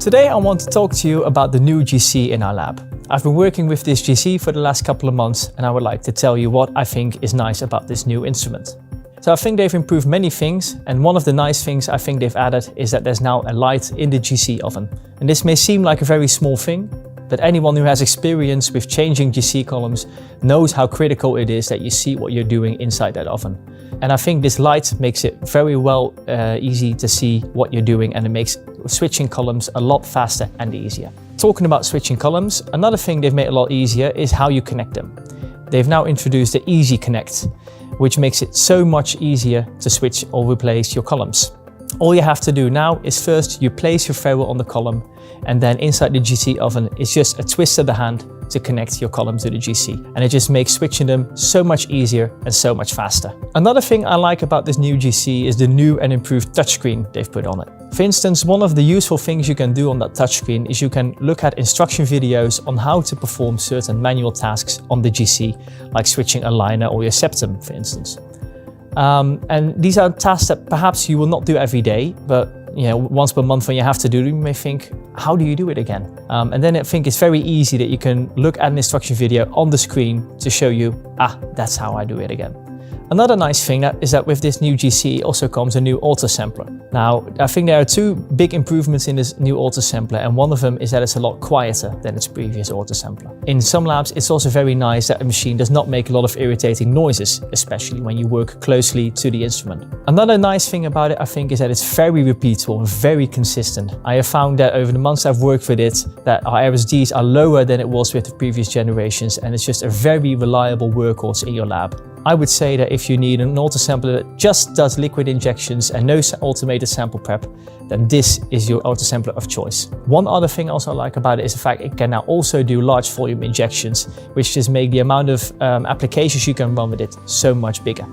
Today I want to talk to you about the new GC in our lab. I've been working with this GC for the last couple of months and I would like to tell you what I think is nice about this new instrument. So I think they've improved many things, and one of the nice things I think they've added is that there's now a light in the GC oven. And this may seem like a very small thing, but anyone who has experience with changing GC columns knows how critical it is that you see what you're doing inside that oven. And I think this light makes it very easy to see what you're doing, and it makes switching columns a lot faster and easier. Talking about switching columns, another thing they've made a lot easier is how you connect them. They've now introduced the Easy Connect, which makes it so much easier to switch or replace your columns. All you have to do now is first you place your ferrule on the column, and then inside the GC oven it's just a twist of the hand to connect your column to the GC. And it just makes switching them so much easier and so much faster. Another thing I like about this new GC is the new and improved touchscreen they've put on it. For instance, one of the useful things you can do on that touchscreen is you can look at instruction videos on how to perform certain manual tasks on the GC, like switching a liner or your septum, for instance. And these are tasks that perhaps you will not do every day, but once per month when you have to do them, you may think, how do you do it again? And then I think it's very easy that you can look at an instruction video on the screen to show you, that's how I do it again. Another nice thing is that with this new GC also comes a new auto sampler. Now, I think there are two big improvements in this new auto sampler, and one of them is that it's a lot quieter than its previous auto sampler. In some labs, it's also very nice that a machine does not make a lot of irritating noises, especially when you work closely to the instrument. Another nice thing about it, I think, is that it's very repeatable and very consistent. I have found that over the months I've worked with it, that our RSDs are lower than it was with the previous generations, and it's just a very reliable workhorse in your lab. I would say that if you need an auto sampler that just does liquid injections and no automated sample prep, then this is your auto sampler of choice. One other thing I also like about it is the fact it can now also do large volume injections, which just make the amount of applications you can run with it so much bigger.